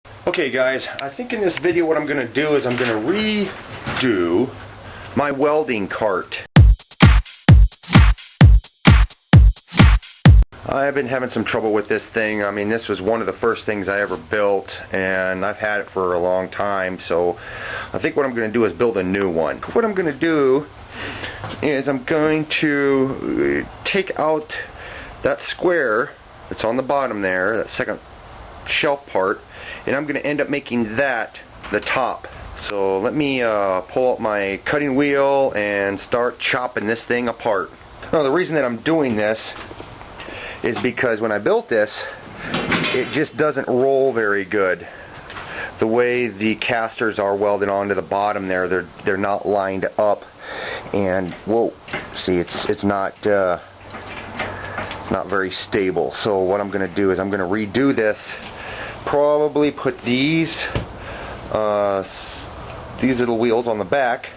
Okay guys, I think in this video what I'm going to do is I'm going to redo my welding cart. I've been having some trouble with this thing. I mean, this was one of the first things I ever built, and I've had it for a long time, so I think what I'm going to do is build a new one. What I'm going to do is I'm going to take out that square that's on the bottom there, that second shelf part, and I'm going to end up making that the top. So let me pull out my cutting wheel and start chopping this thing apart. Now the reason that I'm doing this is because when I built this, it just doesn't roll very good. The way the casters are welded onto the bottom there, they're not lined up, and whoa, see, it's not very stable. So what I'm going to do is I'm going to redo this. Probably put these little wheels on the back,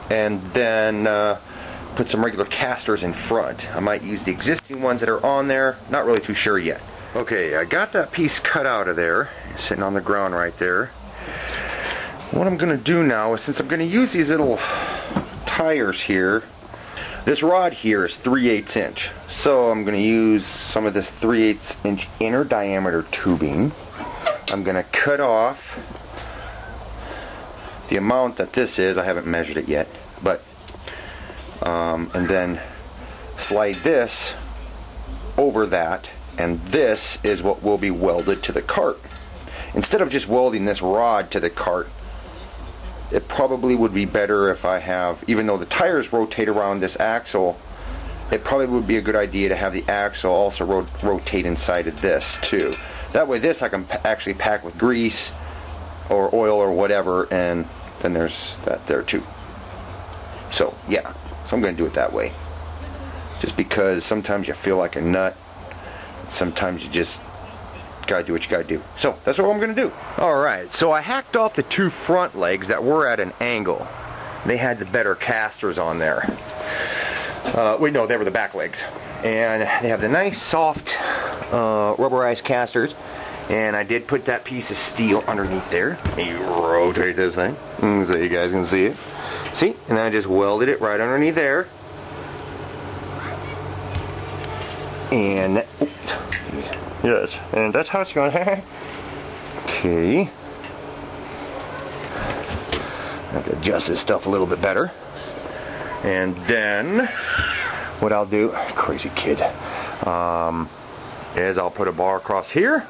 and then put some regular casters in front. I might use the existing ones that are on there. Not really too sure yet. Okay, I got that piece cut out of there, sitting on the ground right there. What I'm going to do now is, since I'm going to use these little tires here, this rod here is 3/8 inch. So I'm going to use some of this 3/8 inch inner diameter tubing. I'm going to cut off the amount that this is. I haven't measured it yet, but and then slide this over that, and this is what will be welded to the cart. Instead of just welding this rod to the cart, it probably would be better if I have, even though the tires rotate around this axle, it probably would be a good idea to have the axle also rotate inside of this too. That way this I can actually pack with grease or oil or whatever, and then there's that there too. So yeah, so I'm going to do it that way. Just because sometimes you feel like a nut, sometimes you just gotta do what you gotta do. So that's what I'm gonna do. Alright, so I hacked off the two front legs that were at an angle. They had the better casters on there. Wait, no, they were the back legs. And they have the nice soft rubberized casters. And I did put that piece of steel underneath there. You rotate this thing so you guys can see it. See? And I just welded it right underneath there. And yes, and that's how it's going. Okay. I have to adjust this stuff a little bit better. And then what I'll do, crazy kid, is I'll put a bar across here,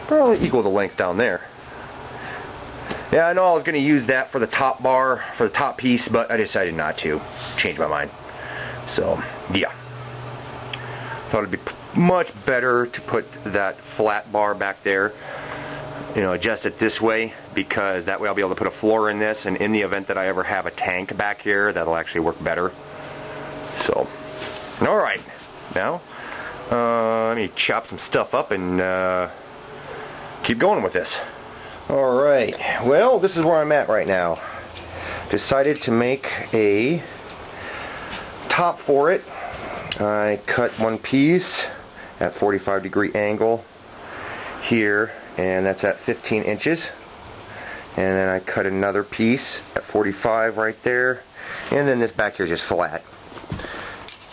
probably equal the length down there. Yeah, I know I was going to use that for the top bar, for the top piece, but I decided not to. Changed my mind. So, yeah. Thought it'd be much better to put that flat bar back there, you know, adjust it this way, because that way I'll be able to put a floor in this, and in the event that I ever have a tank back here, that'll actually work better. So, alright, now let me chop some stuff up and keep going with this. Alright, well, this is where I'm at right now. Decided to make a top for it. I cut one piece at 45-degree angle here, and that's at 15 inches. And then I cut another piece at 45 right there, and then this back here is just flat.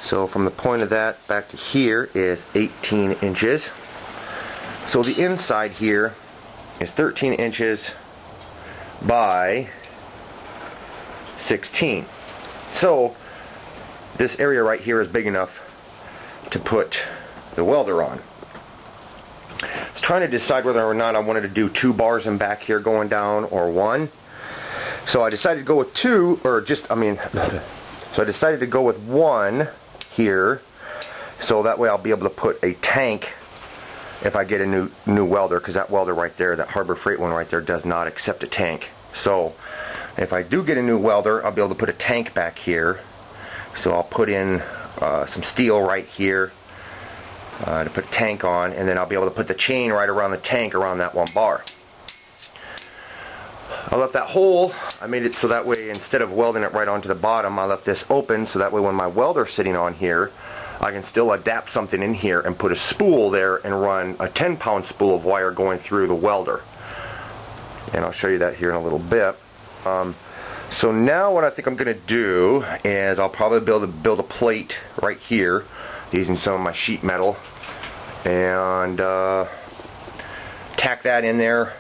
So from the point of that back to here is 18 inches. So the inside here is 13 inches by 16. So this area right here is big enough to put the welder on. I was trying to decide whether or not I wanted to do 2 bars in back here going down or 1. So I decided to go with 2, or just, so I decided to go with 1 here, so that way I'll be able to put a tank if I get a new welder, because that welder right there, that Harbor Freight one right there, does not accept a tank. So if I do get a new welder, I'll be able to put a tank back here. So I'll put in some steel right here to put a tank on, and then I'll be able to put the chain right around the tank around that 1 bar. I left that hole, I made it so that way instead of welding it right onto the bottom, I left this open so that way when my welder's sitting on here, I can still adapt something in here and put a spool there and run a 10-pound spool of wire going through the welder. and I'll show you that here in a little bit. So now what I think I'm going to do is I'll probably build a plate right here using some of my sheet metal and tack that in there,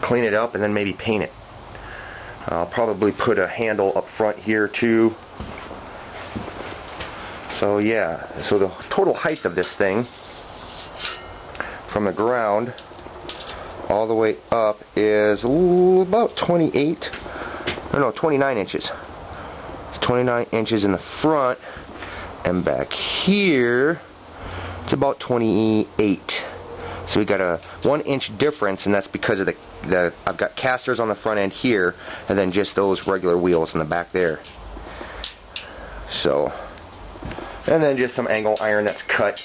clean it up, and then maybe paint it. I'll probably put a handle up front here too. So yeah, so the total height of this thing from the ground all the way up is about 29 inches. It's 29 inches in the front, and back here it's about 28. So we got a 1 inch difference, and that's because of I've got casters on the front end here, and then just those regular wheels in the back there. So, and then just some angle iron that's cut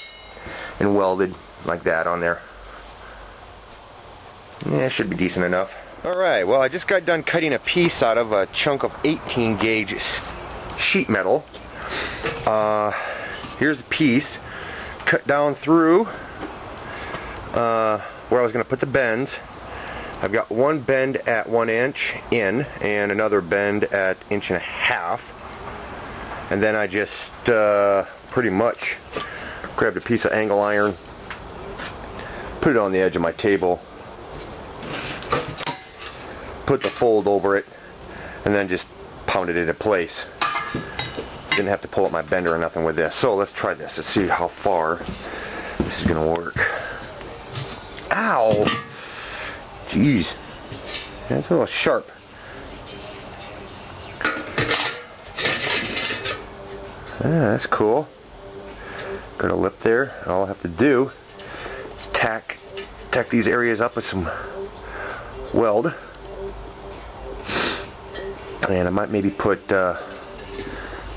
and welded like that on there. Yeah, it should be decent enough. Alright, well, I just got done cutting a piece out of a chunk of 18 gauge sheet metal. Here's a piece cut down through where I was going to put the bends. I've got one bend at 1 inch in and another bend at 1.5 inches. And then I just pretty much grabbed a piece of angle iron, put it on the edge of my table, put the fold over it, and then just pounded it in place. Didn't have to pull up my bender or nothing with this. So let's try this. Let's see how far this is going to work. Ow! Jeez. That's a little sharp. That's cool. Got a lip there. All I have to do is tack these areas up with some weld. And I might maybe put, well,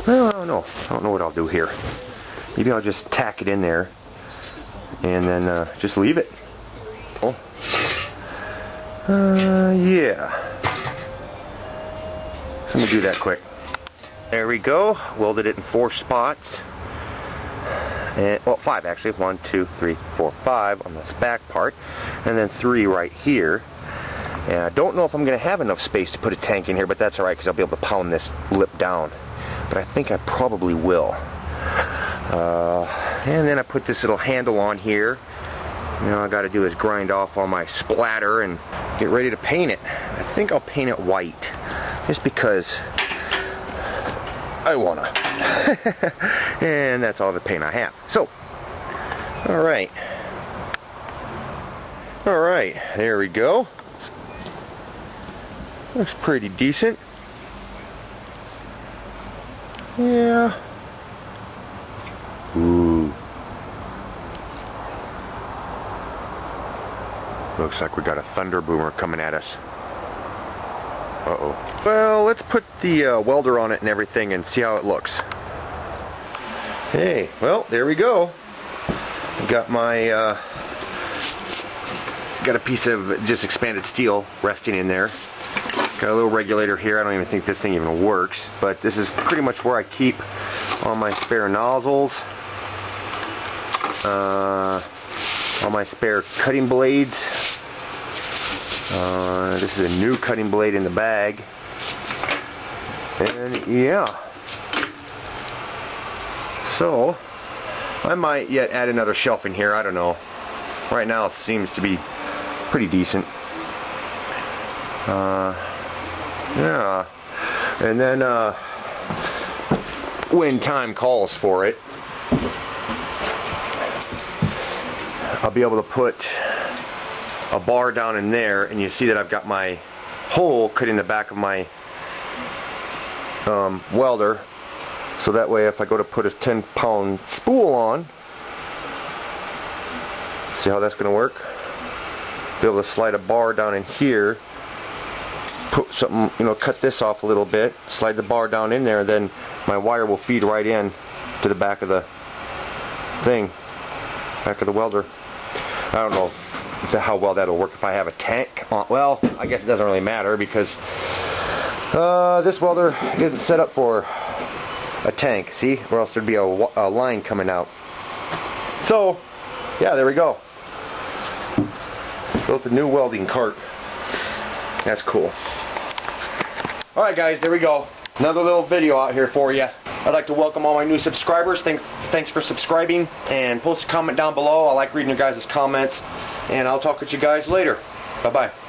I don't know. I don't know what I'll do here. Maybe I'll just tack it in there and then just leave it. Yeah. So let me do that quick. There we go. Welded it in 4 spots. And, well, 5 actually. 1, 2, 3, 4, 5 on this back part. And then 3 right here. And I don't know if I'm going to have enough space to put a tank in here, but that's alright because I'll be able to pound this lip down. But I think I probably will. And then I put this little handle on here. You know, all I got to do is grind off all my splatter and get ready to paint it. I think I'll paint it white, just because I wanna. And that's all the paint I have. So, alright, there we go. Looks pretty decent. Yeah. Ooh. Looks like we got a thunder boomer coming at us. Uh-oh. Well, let's put the welder on it and everything and see how it looks. Hey, well, there we go. Got my got a piece of just expanded steel resting in there. Got a little regulator here. I don't even think this thing even works, but this is pretty much where I keep all my spare nozzles, all my spare cutting blades. This is a new cutting blade in the bag, and yeah. So I might yet add another shelf in here. I don't know. Right now it seems to be pretty decent. Yeah. And then when time calls for it, I'll be able to put a bar down in there, and you see that I've got my hole cut in the back of my welder, so that way if I go to put a 10-pound spool on, see how that's going to work? Be able to slide a bar down in here, put something, you know, cut this off a little bit, slide the bar down in there, then my wire will feed right in to the back of the thing, back of the welder. I don't know how well that'll work if I have a tank on. Well, I guess it doesn't really matter because this welder isn't set up for a tank, see, or else thered be a line coming out. So yeah, there we go. Built a new welding cart. That's cool. Alright guys, there we go. Another little video out here for you. I'd like to welcome all my new subscribers. Thanks for subscribing, and post a comment down below. I like reading your guys' comments, and I'll talk with you guys later. Bye-bye.